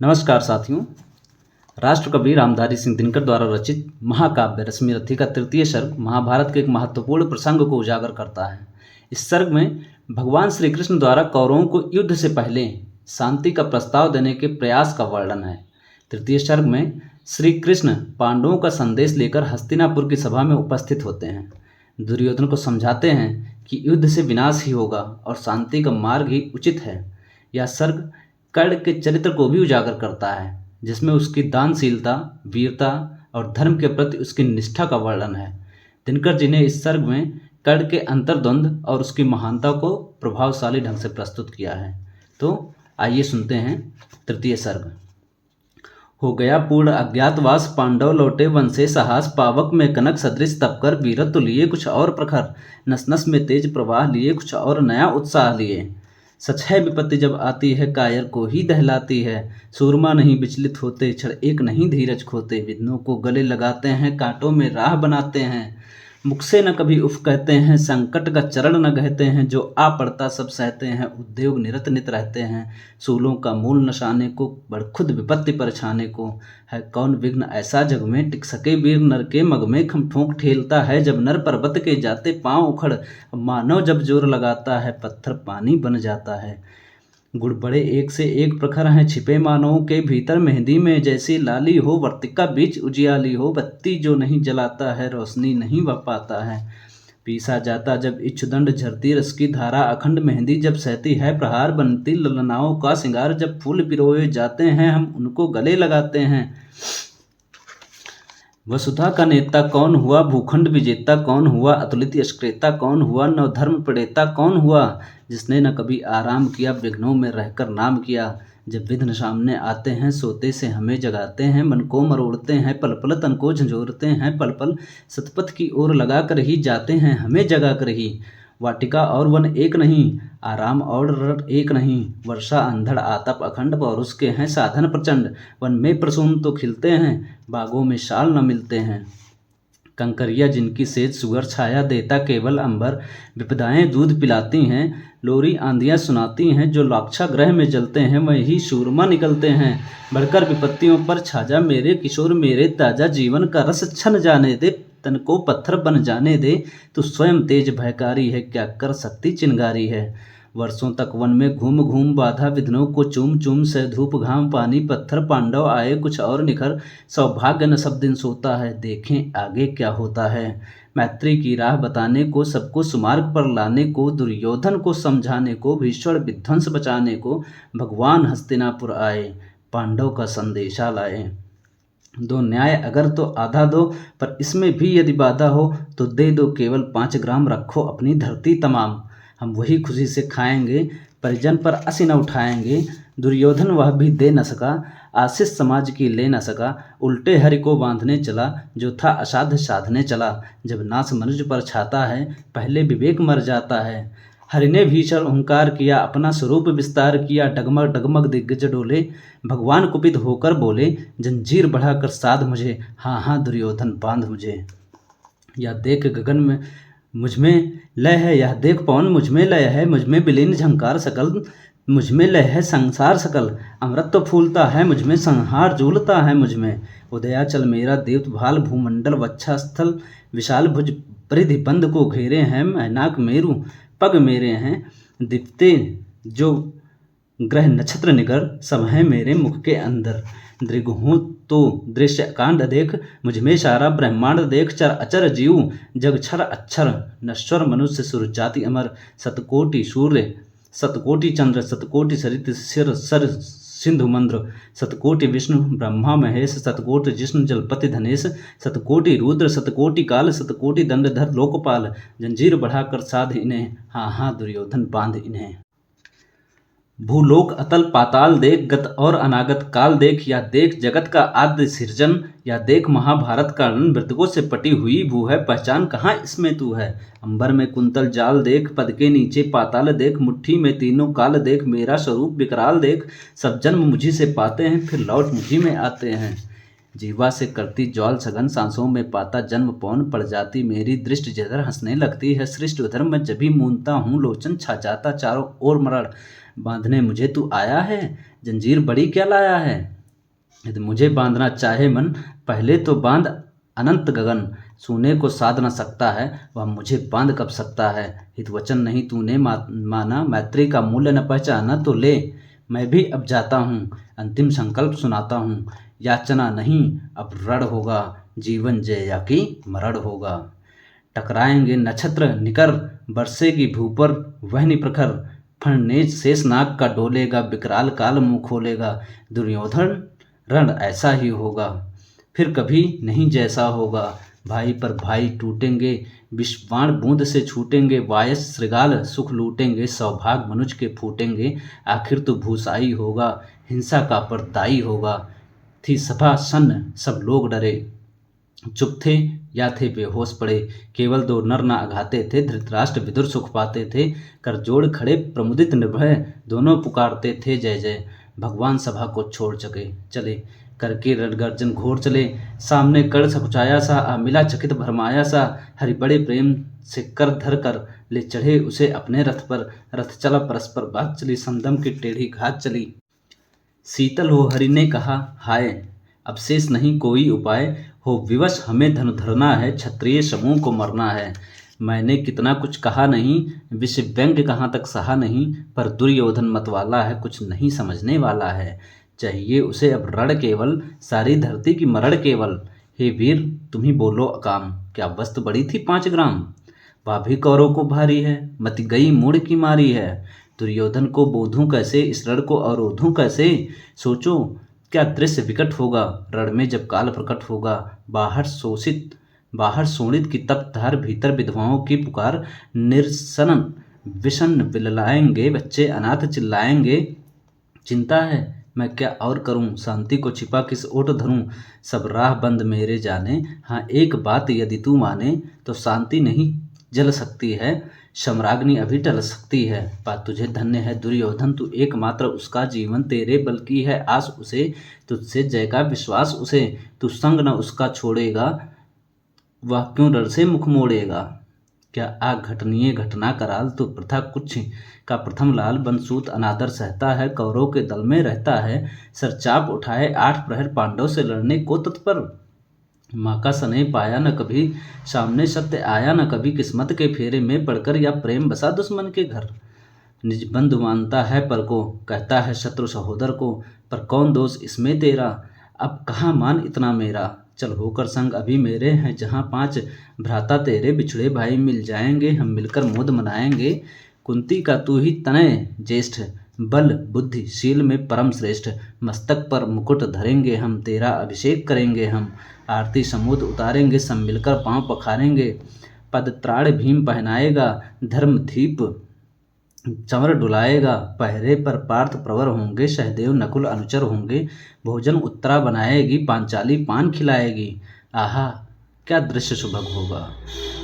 नमस्कार साथियों। राष्ट्रकवि रामधारी सिंह दिनकर द्वारा रचित महाकाव्य रश्मिरथी का तृतीय सर्ग महाभारत के एक महत्वपूर्ण प्रसंग को उजागर करता है। इस सर्ग में भगवान श्री कृष्ण द्वारा कौरवों को युद्ध से पहले शांति का प्रस्ताव देने के प्रयास का वर्णन है। तृतीय सर्ग में श्री कृष्ण पांडवों का संदेश लेकर हस्तिनापुर की सभा में उपस्थित होते हैं। दुर्योधन को समझाते हैं कि युद्ध से विनाश ही होगा और शांति का मार्ग ही उचित है। यह सर्ग कर्ण के चरित्र को भी उजागर करता है, जिसमें उसकी दानशीलता, वीरता और धर्म के प्रति उसकी निष्ठा का वर्णन है। दिनकर जी ने इस सर्ग में कर्ण के अंतर्द्वंद और उसकी महानता को प्रभावशाली ढंग से प्रस्तुत किया है। तो आइए सुनते हैं तृतीय सर्ग। हो गया पूर्ण अज्ञातवास, पांडव लौटे वन से साहस, पावक में कनक सदृश तप कर वीरत्व लिए कुछ और प्रखर, नस नस में तेज प्रवाह लिए कुछ और नया उत्साह लिए। सच है विपत्ति जब आती है कायर को ही दहलाती है, सूरमा नहीं विचलित होते, क्षण एक नहीं धीरज खोते, विघ्नों को गले लगाते हैं, कांटों में राह बनाते हैं, मुख से न कभी उफ कहते हैं, संकट का चरण न कहते हैं, जो आ पड़ता सब सहते हैं, उद्योग निरत नित रहते हैं, सूलों का मूल नशाने को बड़ खुद विपत्ति पर छाने को, है कौन विघ्न ऐसा जग में टिक सके वीर नर के मग में, खम ठोंक ठेलता है जब नर पर्वत के जाते पांव उखड़, मानव जब जोर लगाता है पत्थर पानी बन जाता है। गुड़ बड़े एक से एक प्रखर हैं छिपे मानवों के भीतर, मेहंदी में जैसी लाली हो वर्तिका बीच उजियाली हो, बत्ती जो नहीं जलाता है रोशनी नहीं वह पाता है। पीसा जाता जब इच्छुदंड झरती रस की धारा अखंड, मेहंदी जब सहती है प्रहार बनती ललनाओं का सिंगार, जब फूल पिरोए जाते हैं हम उनको गले लगाते हैं। वसुधा का नेता कौन हुआ, भूखंड विजेता कौन हुआ, अतुलित यशक्रेता कौन हुआ, नवधर्म प्रणेता कौन हुआ, जिसने न कभी आराम किया विघ्नों में रहकर नाम किया। जब विघ्न सामने आते हैं सोते से हमें जगाते हैं, मन को मरोड़ते हैं पल पल तन को झंझोरते हैं, पल पल सतपथ की ओर लगा कर ही जाते हैं हमें जगा कर ही। वाटिका और वन एक नहीं, आराम और रट एक नहीं, वर्षा अंधड़ आतप अखंड, पौरुष के हैं साधन प्रचंड, वन में प्रसून तो खिलते हैं बागों में शाल न मिलते हैं। कंकरिया जिनकी सेज सुगर छाया देता केवल अंबर, विपदाएं दूध पिलाती हैं लोरी आंधियां सुनाती हैं, जो लाक्षा ग्रह में जलते हैं वही शूरमा निकलते हैं। बढ़कर विपत्तियों पर छाजा मेरे किशोर मेरे ताजा, जीवन का रस छन जाने दे तन को पत्थर बन जाने दे, तू स्वयं तेज भयकारी है क्या कर सकती चिंगारी है। वर्षों तक वन में घूम घूम बाधा विघ्नों को चूम चूम से, धूप घाम पानी पत्थर पांडव आए कुछ और निखर, सौभाग्य न सब दिन सोता है देखें आगे क्या होता है। मैत्री की राह बताने को सबको सुमार्ग पर लाने को, दुर्योधन को समझाने को भीषण विध्वंस बचाने को, भगवान हस्तिनापुर आए पांडव का संदेशा लाए। दो न्याय अगर तो आधा दो, पर इसमें भी यदि बाधा हो तो दे दो केवल 5 ग्राम, रखो अपनी धरती तमाम, हम वही खुशी से खाएंगे परिजन पर असी न उठाएंगे। दुर्योधन वह भी दे न सका, आशीष समाज की ले न सका, उल्टे हरि को बांधने चला जो था असाध्य साधने चला। जब नाश मनुष्य पर छाता है पहले विवेक मर जाता है। हरि ने भीषण ओंकार किया अपना स्वरूप विस्तार किया, डगमग डगमग दिग्गज डोले भगवान कुपित होकर बोले, जंजीर बढ़ाकर साध मुझे, हाँ हाँ दुर्योधन बांध मुझे। या देख गगन में मुझमें लय है, यह देख पवन मुझमें लय है, मुझमें विलीन झंकार सकल, मुझमें लय है संसार सकल, अमृत तो फूलता है मुझमें संहार झूलता है मुझमें। उदयाचल मेरा देव भाल, भूमंडल वच्छा स्थल, विशाल भुज परिधि बंद को घेरे हैं, मैनाक मेरु पग मेरे हैं, दीप्ते जो ग्रह नक्षत्र निकर, सब हैं मेरे मुख के अंदर। दृग हूँ तो दृश्य कांड देख, मुझमें सारा ब्रह्मांड देख, चर अचर जीव जग क्षर अक्षर, नश्वर मनुष्य सुर जाति अमर, सतकोटि सूर्य सतकोटि चंद्र, सतकोटि सरित सिर सर सिंधु मंद्र, सतकोटि विष्णु ब्रह्मा महेश, सतकोटि जिष्णु जलपति धनेश, सतकोटि रुद्र सतकोटि काल, सतकोटि दंडधर लोकपाल, जंजीर बढ़ाकर साध इन्हें, हाँ हाँ दुर्योधन बांध इन्हें। भूलोक अतल पाताल देख, गत और अनागत काल देख, या देख जगत का आद्य सृजन, या देख महाभारत का रण, मृतकों से पटी हुई भू है पहचान कहाँ इसमें तू है। अंबर में कुंतल जाल देख, पद के नीचे पाताल देख, मुट्ठी में तीनों काल देख, मेरा स्वरूप विकराल देख, सब जन्म मुझी से पाते हैं फिर लौट मुझी में आते हैं। जीवा से करती ज्वाल सघन, सांसों में पाता जन्म पौन, पड़ जाती मेरी दृष्टि जिधर हंसने लगती है सृष्ट उधर, मैं जब भी मूंदता हूँ लोचन छा जाता चारों ओर मरण, बांधने मुझे तू आया है जंजीर बड़ी क्या लाया है। यदि मुझे बांधना चाहे मन, पहले तो बांध अनंत गगन। सोने को साध न सकता है, वह मुझे बांध कब सकता है। हित वचन नहीं तूने माना, मैत्री का मूल्य न पहचाना, तो ले मैं भी अब जाता हूँ। अंतिम संकल्प सुनाता हूँ, याचना नहीं अब रण होगा, जीवन जया की मरण होगा। टकराएंगे नक्षत्र निकर, बरसेगी भू पर वहनी प्रखर। फणनेज शेषनाग का डोलेगा, विकराल काल मुँह खोलेगा। दुर्योधन रण ऐसा ही होगा, फिर कभी नहीं जैसा होगा। भाई पर भाई टूटेंगे, विषबाण बूंद से छूटेंगे। वायस श्रृगाल सुख लूटेंगे, सौभाग्य मनुज के फूटेंगे। आखिर तो भूसाई होगा, हिंसा का परदाई होगा। थी सभा सन्न, सब लोग डरे, चुप थे या थे बेहोश पड़े। केवल दो नर ना अघाते थे, धृतराष्ट्र विदुर सुख पाते थे। कर जोड़ खड़े प्रमुदित निर्भय, दोनों पुकारते थे जय जय। भगवान सभा को छोड़ चले, करके रणगर्जन घोर चले। सामने कड़ सकुचाया सा, आ मिला चकित भरमाया सा। हरि बड़े प्रेम से कर धर कर, ले चढ़े उसे अपने रथ पर। रथ चला परस्पर बात चली, समदम की टेढ़ी घात चली। शीतल हो हरि ने कहा हाय, अब शेष नहीं कोई उपाय। हो विवश हमें धन धरना है, क्षत्रिय समूह को मरना है। मैंने कितना कुछ कहा नहीं, विष व्यंग्य कहाँ तक सहा नहीं। पर दुर्योधन मतवाला है, कुछ नहीं समझने वाला है। चाहिए उसे अब रण केवल, सारी धरती की मरण केवल। हे वीर तुम ही बोलो अकाम, क्या वस्तु बड़ी थी 5 ग्राम। वह भी कौरों को भारी है, मत गई मूढ़ की मारी है। दुर्योधन को बोधूं कैसे, इस रण को अवरोधूं कैसे। सोचो क्या दृश्य विकट होगा, रण में जब काल प्रकट होगा। बाहर शोणित की तप्त धार, भीतर विधवाओं की पुकार। निरसन विषण बिललाएंगे, बच्चे अनाथ चिल्लाएंगे। चिंता है मैं क्या और करूं, शांति को छिपा किस ओट धरूं। सब राह बंद मेरे जाने, हाँ एक बात यदि तू माने। तो शांति नहीं जल सकती है, सम्राग्नि अभी टल सकती है। बात तुझे धन्य है दुर्योधन, तू एकमात्र उसका। जीवन तेरे बल की है आस उसे, तुझसे जय का विश्वास उसे। तू संग न उसका छोड़ेगा, वह क्यों रण से मुख मोड़ेगा। क्या अघटनीय घटना कराल, तो प्रथा कुछ का प्रथम लाल। बनसूत अनादर सहता है, कौरव के दल में रहता है। सरचाप उठाए 8 प्रहर, पांडव से लड़ने को तत्पर। माँ का स्नेह पाया न कभी, सामने सत्य आया न कभी। किस्मत के फेरे में पड़कर या प्रेम बसा दुश्मन के घर। निज बंधु मानता है पर को, कहता है शत्रु सहोदर को। पर कौन दोष इसमें तेरा, अब कहाँ मान इतना मेरा। चल होकर संग अभी मेरे हैं जहाँ 5 भ्राता तेरे। बिछड़े भाई मिल जाएंगे, हम मिलकर मोद मनाएंगे। कुंती का तू ही तनय ज्येष्ठ, बल बुद्धि शील में परम श्रेष्ठ। मस्तक पर मुकुट धरेंगे हम, तेरा अभिषेक करेंगे हम। आरती समूद उतारेंगे, सब मिलकर पांव पखारेंगे। पद त्राण भीम पहनाएगा, धर्म दीप चंवर डुलाएगा। पहरे पर पार्थ प्रवर होंगे, सहदेव नकुल अनुचर होंगे। भोजन उत्तरा बनाएगी, पांचाली पान खिलाएगी। आहा क्या दृश्य सुभग होगा,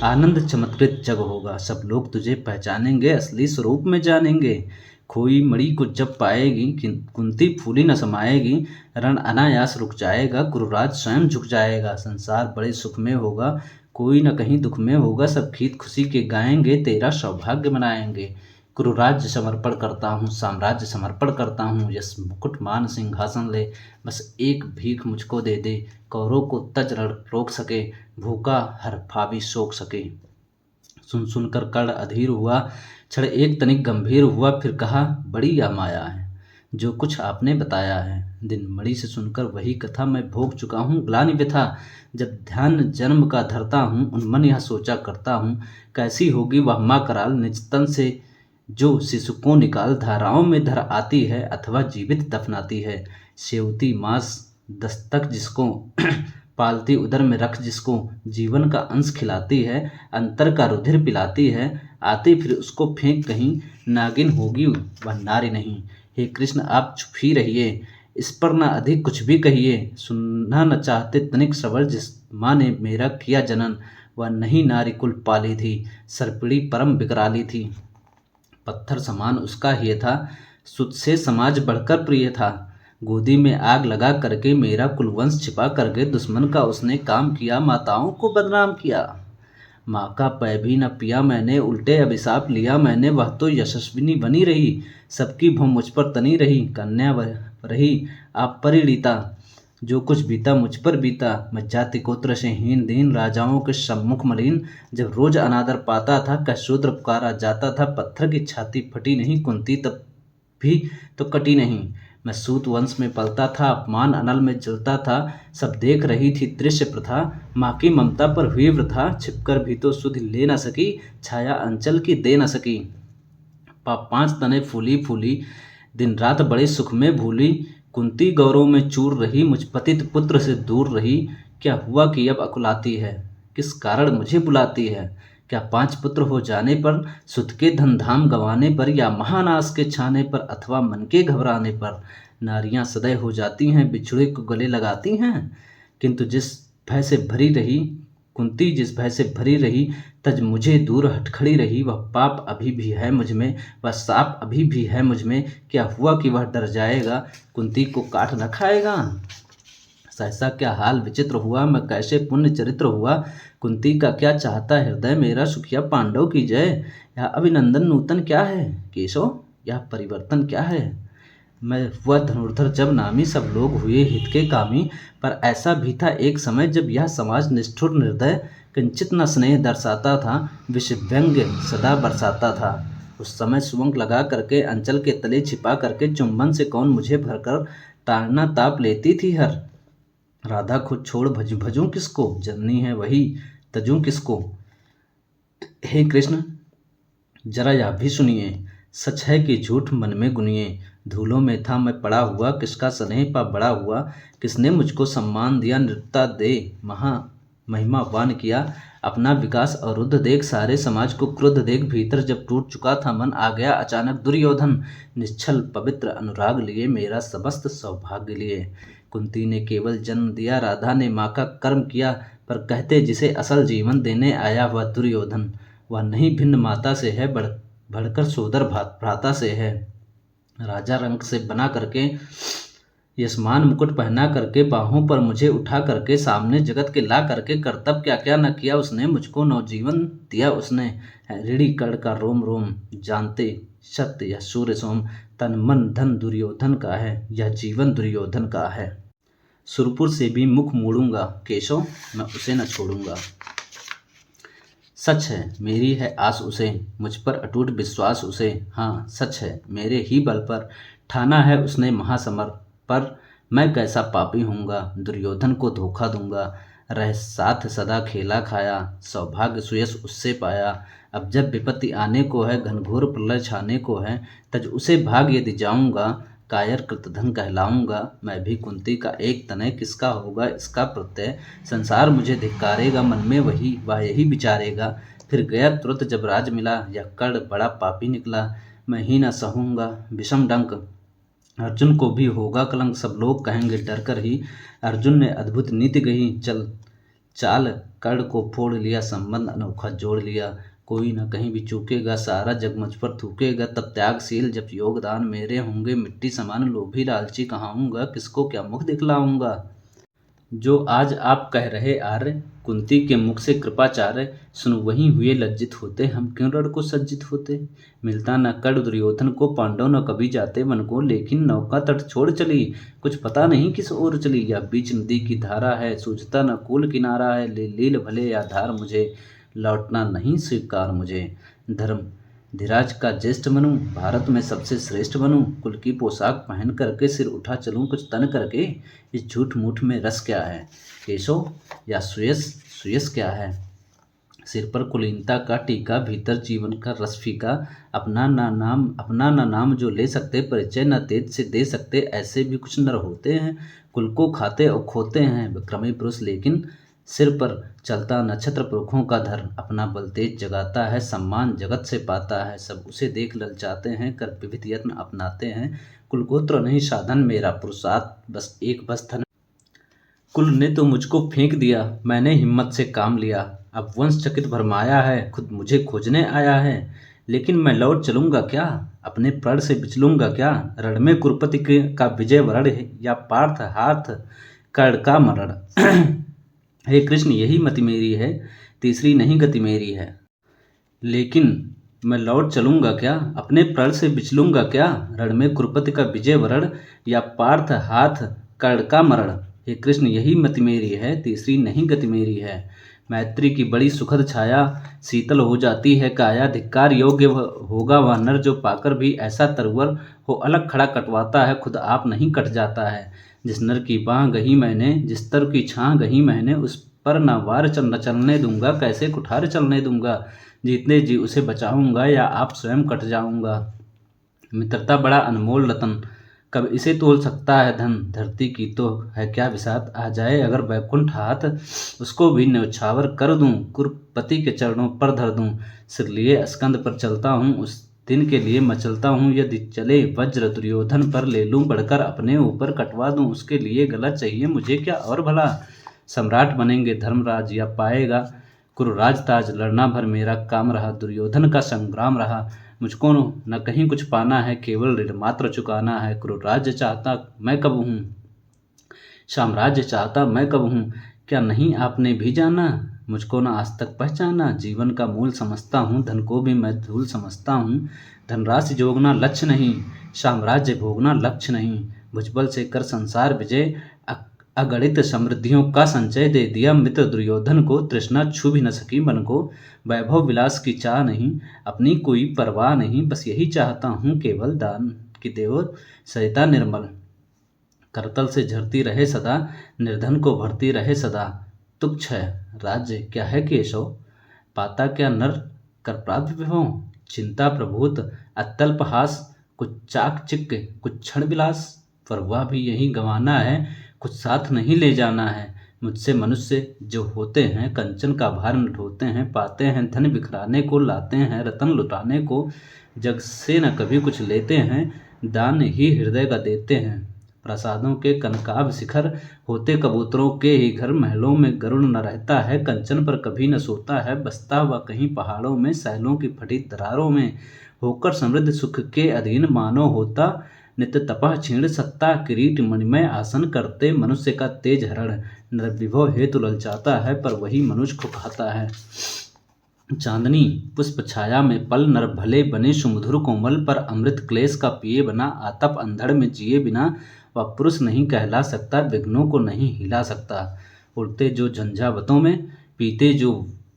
आनंद चमत्कृत जग होगा। सब लोग तुझे पहचानेंगे, असली स्वरूप में जानेंगे। खोई मणि को जब पाएगी, कुंती फूली न समाएगी। रण अनायास रुक जाएगा, गुरुराज स्वयं झुक जाएगा। संसार बड़े सुख में होगा, कोई न कहीं दुख में होगा। सब गीत खुशी के गाएंगे, तेरा सौभाग्य मनाएंगे। गुरुराज्य समर्पण करता हूँ, साम्राज्य समर्पण करता हूँ। यश मुकुट मान सिंहासन ले, बस एक भीख मुझको दे दे। कौरों को तज रण रोक सके, भूखा हर फावी सोख सके। सुन सुनकर कर्ण अधीर हुआ, क्षण एक तनिक गंभीर हुआ। फिर कहा बड़ी या माया है जो कुछ आपने बताया है। दिन मणि से सुनकर वही कथा, मैं भोग चुका हूँ ग्लानि व्यथा। जब ध्यान जन्म का धरता हूँ, उन्मन यह सोचा करता हूँ। कैसी होगी वह माँ कराल, निज तन से जो शिशु को निकाल। धाराओं में धर आती है, अथवा जीवित दफनाती है। सेवती मांस दस्तक जिसको, पालती उदर में रख जिसको। जीवन का अंश खिलाती है, अंतर का रुधिर पिलाती है। आती फिर उसको फेंक कहीं, नागिन होगी वह नारी नहीं। हे कृष्ण आप चुप ही रहिए, इस पर न अधिक कुछ भी कहिए। सुनना न चाहते तनिक सबर, जिस माँ ने मेरा किया जनन। वह नहीं नारी कुल पाली थी, सरपिड़ी परम विकराली थी। पत्थर समान उसका हिय था, सुत से समाज बढ़कर प्रिय था। गोदी में आग लगा करके मेरा कुलवंश छिपा करके, दुश्मन का उसने काम किया, माताओं को बदनाम किया। माँ का पै भी न पिया मैंने, उल्टे अभिशाप लिया मैंने। वह तो यशस्विनी बनी रही, सबकी भूम मुझ पर तनी रही। रही आप परिणीता। जो कुछ बीता मुझ पर बीता, मैं जाति गोत्र से हीन दीन, राजाओं के सम्मुख मलिन। जब रोज अनादर पाता था, कह शूद्र पुकारा जाता था। पत्थर की छाती फटी नहीं, कुंती तब भी तो कटी नहीं। मैं सूत वंश में पलता था, अपमान अनल में जलता था। सब देख रही थी दृश्य प्रथा, माँ की ममता पर हुई वृथा। छिपकर भी तो सुध ले न सकी, छाया अंचल की दे न सकी। 5 तने फूली फूली, दिन रात बड़े सुख में भूली। कुंती गौरव में चूर रही, मुझ पतित पुत्र से दूर रही। क्या हुआ कि अब अकुलाती है, किस कारण मुझे बुलाती है। क्या 5 पुत्र हो जाने पर, सुत के धन धाम गंवाने पर, या महानाश के छाने पर, अथवा मन के घबराने पर। नारियां सदै हो जाती हैं, बिछुड़े को गले लगाती हैं। किंतु जिस भय से भरी रही, कुंती जिस भय से भरी रही, तज मुझे दूर हट खड़ी रही। वह पाप अभी भी है मुझ में, वह साप अभी भी है मुझ में। क्या हुआ कि वह डर जाएगा, कुंती को काट न खाएगा। सहसा क्या हाल विचित्र हुआ, मैं कैसे पुण्य चरित्र हुआ। कुंती का क्या चाहता हृदय मेरा, सुखिया पांडव की जय। यह अभिनंदन नूतन क्या है, केशव यह परिवर्तन क्या है। मैं हुआ धनुर्धर जब नामी, सब लोग हुए हित के कामी। पर ऐसा भी था एक समय, जब यह समाज निष्ठुर निर्दय, किंचित न स्नेह दर्शाता था, विष व्यंग्य सदा बरसाता था। उस समय सुवंक लगा करके, अंचल के तले छिपा करके, चुंबन से कौन मुझे भरकर ताड़ना ताप लेती थी हर। राधा खुद छोड़ भजूं किसको, जननी है वही तजूं किसको। हे कृष्ण जरा यह भी सुनिए, सच है कि झूठ मन में गुनिए। धूलों में था मैं पड़ा हुआ, किसका स्नेह पा बड़ा हुआ। किसने मुझको सम्मान दिया, नृत्ता दे महा महिमावान किया। अपना विकास अरुद्ध देख, सारे समाज को क्रुद्ध देख, भीतर जब टूट चुका था मन, आ गया अचानक दुर्योधन। निश्छल पवित्र अनुराग लिए, मेरा समस्त सौभाग्य लिए। कुंती ने केवल जन्म दिया, राधा ने माँ का कर्म किया। पर कहते जिसे असल जीवन देने आया वह दुर्योधन। वह नहीं भिन्न माता से है, बढ़कर सोदर भ्राता से है। राजा रंग से बना करके, यशमान मुकुट पहना करके, बाहों पर मुझे उठा करके, सामने जगत के ला करके, कर्तव्य क्या क्या न किया उसने, मुझको नवजीवन दिया उसने। है ऋणी कर्ण का रोम रोम, जानते सत्य यह सूर्य सोम। तन मन धन दुर्योधन का है, यह जीवन दुर्योधन का है। सुरपुर से भी मुख मोड़ूंगा, केशव मैं उसे न छोड़ूंगा। सच है मेरी है आस उसे, मुझ पर अटूट विश्वास उसे। हाँ सच है मेरे ही बल पर, ठाना है उसने महासमर। पर मैं कैसा पापी हूँगा, दुर्योधन को धोखा दूंगा। रह साथ सदा खेला खाया, सौभाग्य सुयश उससे पाया। अब जब विपत्ति आने को है, घनघोर प्रलय छाने को है, तज उसे भाग यदि जाऊंगा। कायर कृतधन कहलाऊंगा, मैं भी कुंती का एक तनय, किसका होगा इसका प्रत्यय। संसार मुझे धिक्कारेगा, मन में वही वह यही विचारेगा। फिर गया तुरंत जब राज मिला, यह कर्ण बड़ा पापी निकला। मैं ही न सहूँगा विषम डंक, अर्जुन को भी होगा कलंक। सब लोग कहेंगे डर कर ही, अर्जुन ने अद्भुत नीति गही। चाल कर्ण को फोड़ लिया, संबंध अनोखा जोड़ लिया। कोई न कहीं भी चूकेगा, सारा जग मुझ पर थूकेगा। तब त्यागशील जब योगदान मेरे होंगे, मिट्टी समान लोभी लालची कहाऊंगा, किसको क्या मुख दिखलाऊंगा। जो आज आप कह रहे आर्य, कुंती के मुख से कृपाचार्य, सुन वहीं हुए लज्जित होते, हम क्यों रण को सज्जित होते। मिलता न कर्ण दुर्योधन को, पांडव न कभी जाते वन को। लेकिन नौका तट छोड़ चली, कुछ पता नहीं किस ओर चली। या बीच नदी की धारा है, सूझता न कूल किनारा है। ले लील भले या धार मुझे, लौटना नहीं स्वीकार मुझे। धर्म धीराज का ज्येष्ठ बनूं, भारत में सबसे श्रेष्ठ बनूं। कुल की पोशाक पहन करके, सिर उठा चलूं कुछ तन करके। इस झूठ मूठ में रस क्या है, केशव या सुयस सुयस क्या है। सिर पर कुलीनता का टीका, भीतर जीवन का रस फीका। अपना ना नाम जो ले सकते, परिचय न तेज से दे सकते। ऐसे भी कुछ नर होते हैं, कुल को खाते और खोते हैं। विक्रमी पुरुष लेकिन सिर पर चलता नक्षत्र पुरखों का धर। अपना बल तेज जगाता है, सम्मान जगत से पाता है। सब उसे देख ललचाते हैं, कर विविध यत्न अपनाते हैं। कुल गोत्र नहीं साधन मेरा, पुरुषार्थ बस एक बस धन। कुल ने तो मुझको फेंक दिया, मैंने हिम्मत से काम लिया। अब वंश चकित भरमाया है, खुद मुझे खोजने आया है। लेकिन मैं लौट चलूंगा क्या, अपने प्रण से बिचलूंगा क्या। रण में कुरुपति का विजय वरण है, या पार्थ हाथ कर्ण का मरण। हे कृष्ण यही मति मेरी है, तीसरी नहीं गति मेरी है। लेकिन मैं लौट चलूंगा क्या, अपने प्रण से बिचलूंगा क्या, रण में कुरुपति का विजय वरण या पार्थ हाथ कर्ण का मरण। हे कृष्ण यही मति मेरी है, तीसरी नहीं गति मेरी है। मैत्री की बड़ी सुखद छाया, शीतल हो जाती है काया। धिक्कार योग्य होगा वह नर, जो पाकर भी ऐसा तरवर हो। अलग खड़ा कटवाता है, खुद आप नहीं कट जाता है। जिस नर की बाँह गही मैंने, जिस तर की छाँ गही मैंने, उस पर न वार न चलने दूंगा, कैसे कुठार चलने दूंगा। जीतने जी उसे बचाऊंगा, या आप स्वयं कट जाऊंगा। मित्रता बड़ा अनमोल रतन, कब इसे तोल सकता है धन। धरती की तो है क्या बिसात, आ जाए अगर वैकुंठ हाथ, उसको भी न्यौछावर कर दूं। कुरुपति के चरणों पर धर दूं, सिर लिए स्कंद पर चलता हूँ। उस दिन के लिए मचलता हूँ, यदि चले वज्र दुर्योधन पर, ले लूं बढ़कर अपने ऊपर कटवा दूं। उसके लिए गला चाहिए मुझे क्या और भला, सम्राट बनेंगे धर्मराज या पाएगा कुरुराज ताज। लड़ना भर मेरा काम रहा, दुर्योधन का संग्राम रहा। मुझको न कहीं कुछ पाना है, केवल ऋण मात्र चुकाना है। कुरुराज्य चाहता मैं कब हूँ, साम्राज्य चाहता मैं कब हूँ, क्या नहीं आपने भी जाना। मुझको न आज तक पहचाना, जीवन का मूल समझता हूँ, धन को भी मैं धूल समझता हूँ। धनराशि जोगना लक्ष्य नहीं, साम्राज्य भोगना लक्ष्य नहीं। भुजबल से कर संसार विजय, अगणित समृद्धियों का संचय दे दिया मित्र दुर्योधन को। तृष्णा छू भी न सकी मन को, वैभव विलास की चाह नहीं, अपनी कोई परवाह नहीं। बस यही चाहता हूँ केवल, दान की देव सरिता निर्मल। करतल से झरती रहे सदा, निर्धन को भरती रहे सदा। तुच्छ है राज्य क्या है केशव, पाता क्या नर कर प्राप्त विभव। चिंता प्रभुत अत्यल्प हास, कुछ चाक चिक्क कुछ क्षण विलास। पर वह भी यही गंवाना है, कुछ साथ नहीं ले जाना है। मुझसे मनुष्य जो होते हैं, कंचन का भार न ढोते हैं। पाते हैं धन बिखराने को, लाते हैं रतन लुटाने को। जग से न कभी कुछ लेते हैं, दान ही हृदय का देते हैं। प्रसादों के कनकाभ शिखर, होते कबूतरों के ही घर। महलों में गरुड़ न रहता है, कंचन पर कभी न सोता है। बसता हुआ कहीं पहाड़ों में, सैलों की फटी दरारों में। होकर समृद्ध सुख के अधीन, मानो होता नित्य तपह क्षीण सत्ता। किरीट मणिमय आसन करते, मनुष्य का तेज हरण। नर विभव हेतु ललचाता है, पर वही मनुष्य को खाता है। चांदनी पुष्प छाया में पल, नर भले बने सुमधुर कोमल। पर अमृत क्लेश का पिए बना, आतप अंधड़ में जिए बिना। वह पुरुष नहीं कहला सकता, विघ्नों को नहीं हिला सकता। उड़ते जो झंझावतों में, पीते जो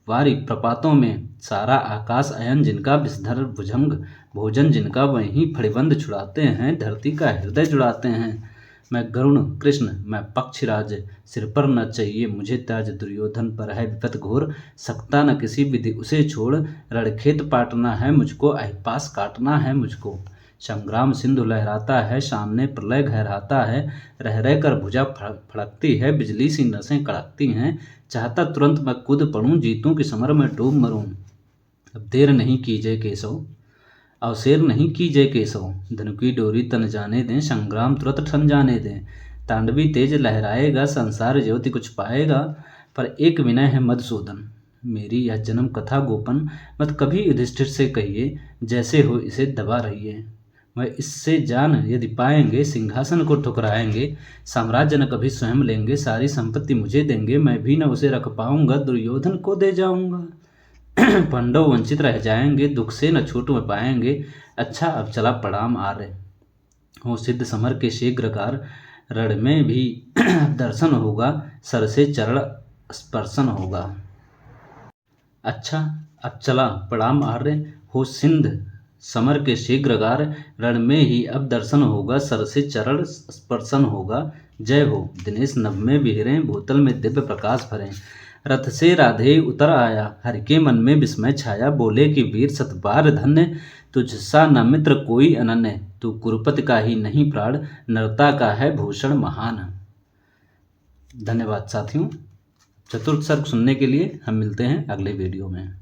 वारी प्रपातों में। सारा आकाश अयन जिनका, विषधर भुजंग भोजन जिनका। वहीं फड़िबंद छुड़ाते हैं, धरती का हृदय जुड़ाते हैं। मैं गरुण कृष्ण मैं पक्षीराज, सिर पर न चाहिए मुझे ताज। दुर्योधन पर है विपत घोर, सकता न किसी विधि उसे छोड़। रणखेत पाटना है मुझको, अहिपास काटना है मुझको। संग्राम सिंधु लहराता है, सामने प्रलय गहराता है। रह रह कर भुजा फड़कती है, बिजली सी नसें कड़कती हैं। चाहता तुरंत मैं कूद पड़ूं, जीतूं कि समर में डूब मरूं। अब देर नहीं कीजिए केशव, अवसेर नहीं कीजिए केशव। धनु की डोरी तन जाने दें, संग्राम तुरंत ठन जाने दें। तांडवी तेज लहराएगा, संसार ज्योति कुछ पाएगा। पर एक विनय है मधुसूदन, मेरी यह जन्म कथा गोपन। मत कभी युधिष्ठिर से कहिए, जैसे हो इसे दबा रहिए। वह इससे जान यदि पाएंगे, सिंहासन को ठुकराएंगे। साम्राज्य न कभी स्वयं लेंगे, सारी संपत्ति मुझे देंगे। मैं भी न उसे रख पाऊंगा, दुर्योधन को दे जाऊंगा। पांडव वंचित रह जाएंगे, दुख से न छूट में पाएंगे। अच्छा अब चला प्रणाम आर्य, हो सिद्ध समर के शीघ्रकार। रण में भी दर्शन होगा, सर से चरण स्पर्शन होगा। अच्छा अब चला प्रणाम आर्य, हो सिंध समर के शीघ्रकार। रण में ही अब दर्शन होगा, सर से चरण स्पर्शन होगा। जय हो दिनेश नभ में बिहरे, भूतल में दिव्य प्रकाश भरे। रथ से राधे उतर आया, हरि के मन में विस्मय छाया। बोले कि वीर सतबार धन्य, तुझसा न मित्र कोई अनन्य। तू कुरुपति का ही नहीं प्राण, नरता का है भूषण महान। धन्यवाद साथियों, चतुर्थ सर्ग सुनने के लिए हम मिलते हैं अगले वीडियो में।